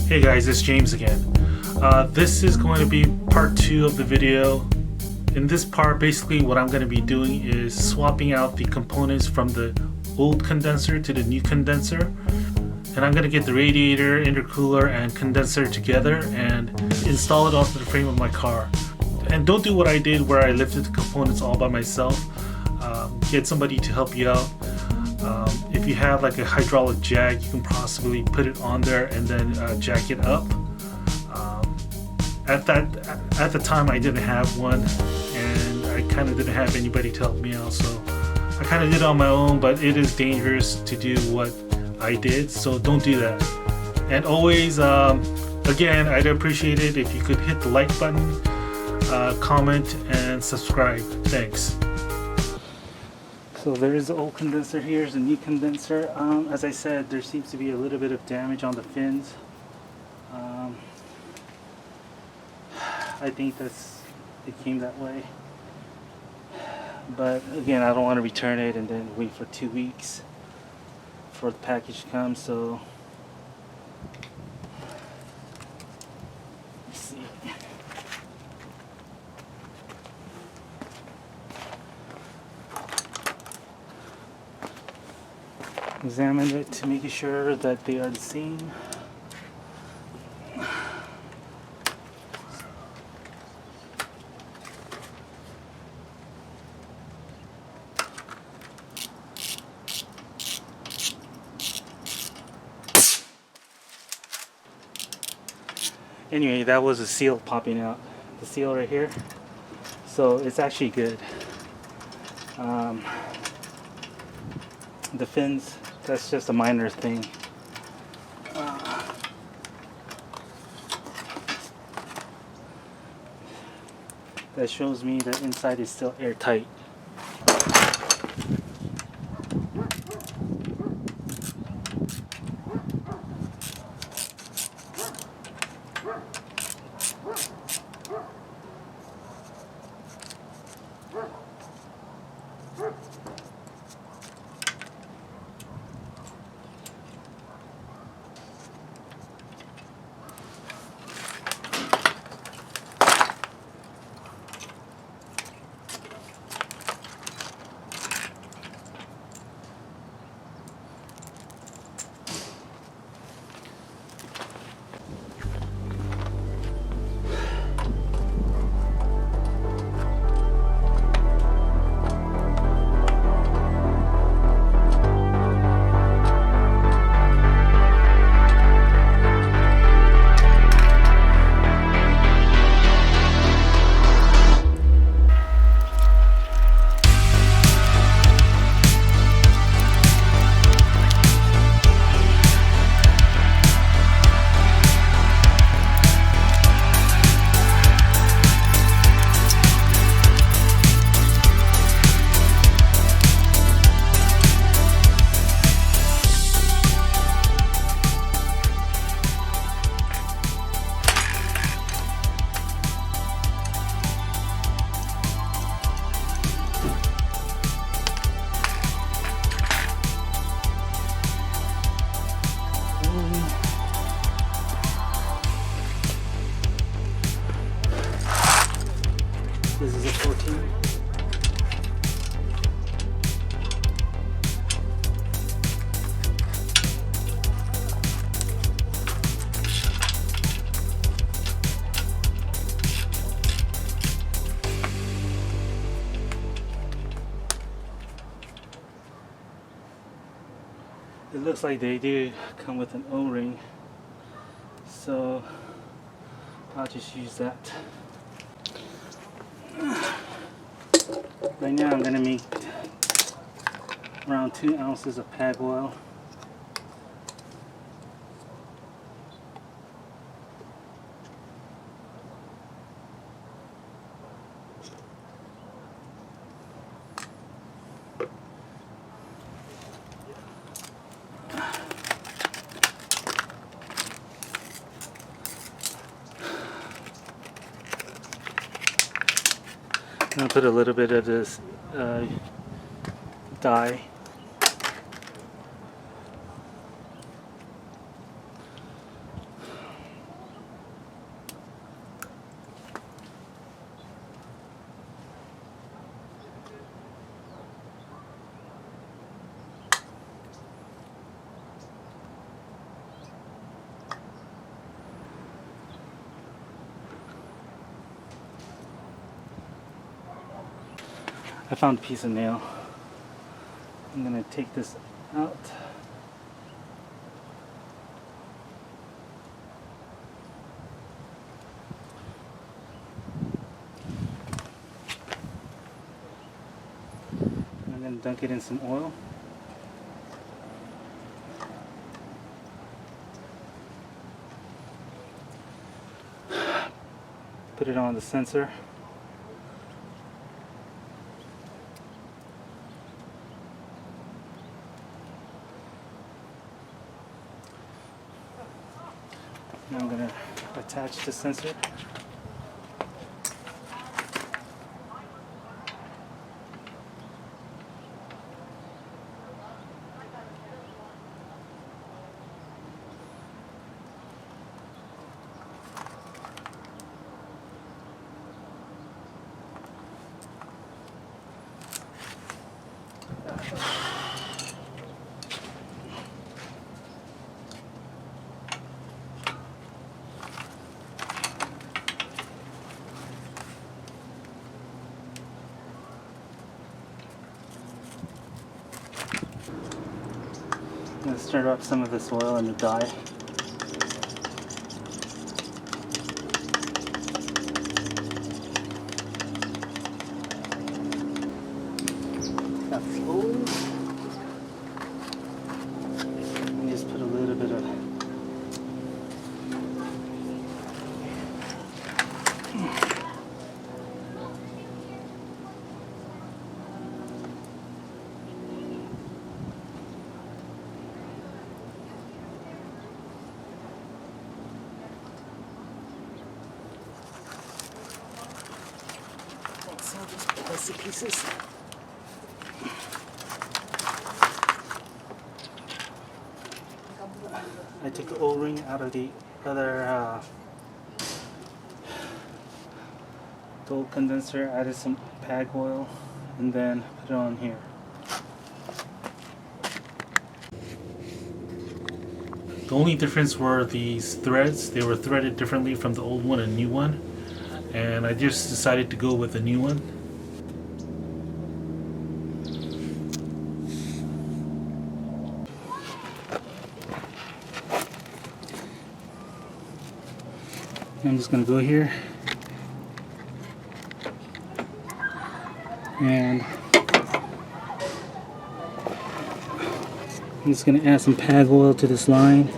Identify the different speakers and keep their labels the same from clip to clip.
Speaker 1: Hey guys, it's James again. This is going to be part 2 of the video. In this part, basically what I'm going to be doing is swapping out the components from the old condenser to the new condenser. And I'm going to get the radiator, intercooler, and condenser together and install it onto the frame of my car. And don't do what I did where I lifted the components all by myself. Get somebody to help you out. If you have like a hydraulic jack, you can possibly put it on there and then jack it up. At the time I didn't have one, and I kind of didn't have anybody to help me out, so I kind of did it on my own. But it is dangerous to do what I did, so don't do that. And always, again, I'd appreciate it if you could hit the like button, comment, and subscribe. Thanks. So there is the old condenser, here's the new condenser. As I said, there seems to be a little bit of damage on the fins. I think it came that way. But again, I don't want to return it and then wait for 2 weeks for the package to come, so let's see. Examine it to make sure that they are the same. Anyway, that was a seal popping out. The seal right here. So it's actually good. The fins, that's just a minor thing. That shows me that inside is still airtight. This is a 14. It looks like they do come with an O-ring, so I'll just use that. Right now I'm going to make around 2 ounces of pag oil. I'm going to put a little bit of this dye.
Speaker 2: found a piece of nail. I'm gonna take this out. I'm gonna dunk it in some oil. Put it on the sensor. Now I'm going to attach the sensor. I'm going to stir up some of this oil in the dye. Got the oil. And just put a little bit of some of these plastic pieces. I took the O-ring out of the other the old condenser, added some pag oil, and then put it on here.
Speaker 1: The only difference were these threads. They were threaded differently from the old one and new one, and I just decided to go with the new one.
Speaker 2: I'm just going to go here and I'm just going to add some pag oil to this line.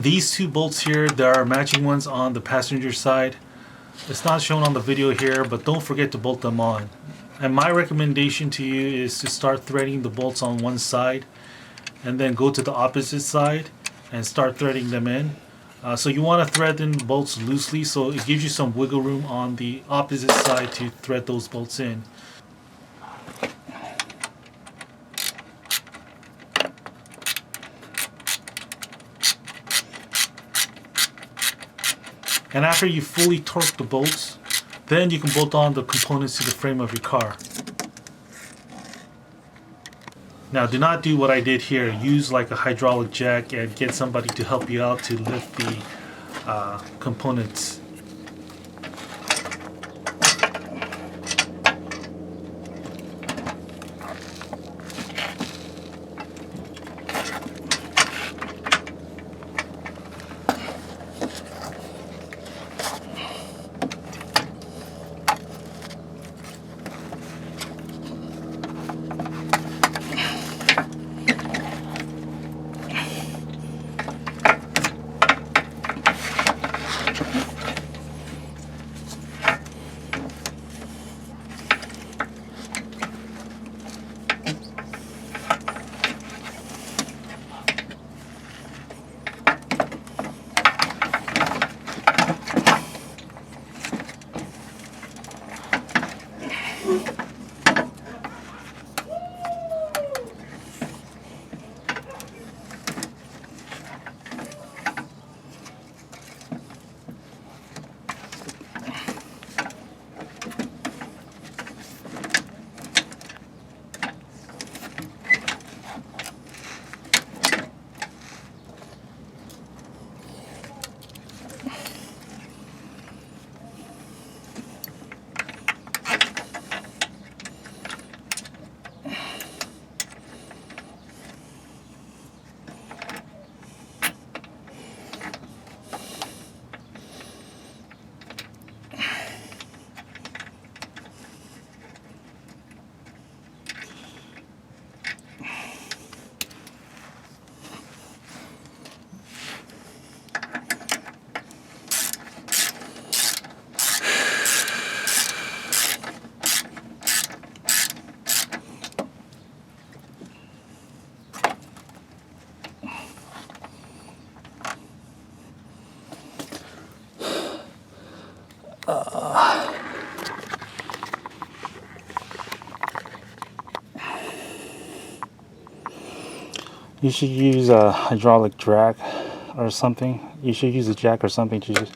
Speaker 1: These two bolts here, there are matching ones on the passenger side. It's not shown on the video here, but don't forget to bolt them on. And my recommendation to you is to start threading the bolts on one side and then go to the opposite side and start threading them in. So you want to thread in bolts loosely, so it gives you some wiggle room on the opposite side to thread those bolts in. And after you fully torque the bolts, then you can bolt on the components to the frame of your car. Now do not do what I did here. Use like a hydraulic jack and get somebody to help you out to lift the components. You should use a hydraulic jack or something. You should use a jack or something to just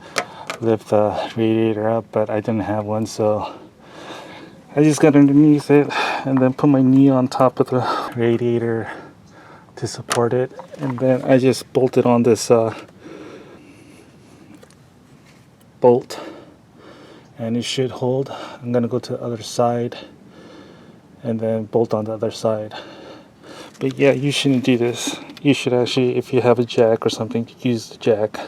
Speaker 1: lift the radiator up, but I didn't have one, so I just got underneath it and then put my knee on top of the radiator to support it, and then I just bolted on this bolt and it should hold. I'm gonna go to the other side and then bolt on the other side. But yeah, you shouldn't do this. You should actually, if you have a jack or something, use the jack.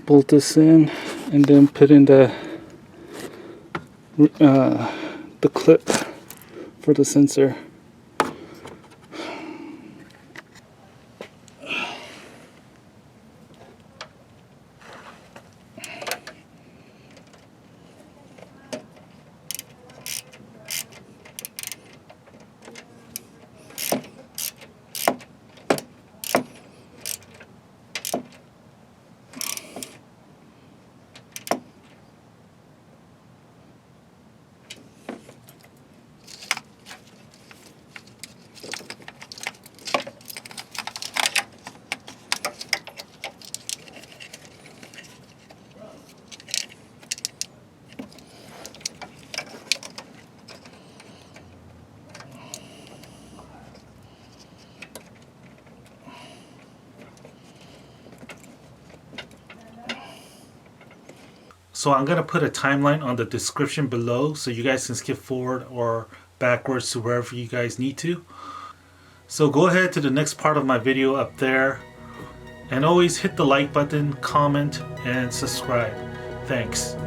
Speaker 2: bolt this in and then put in the clip for the sensor.
Speaker 1: So I'm going to put a timeline on the description below so you guys can skip forward or backwards to wherever you guys need to. So go ahead to the next part of my video up there, and always hit the like button, comment, and subscribe. Thanks.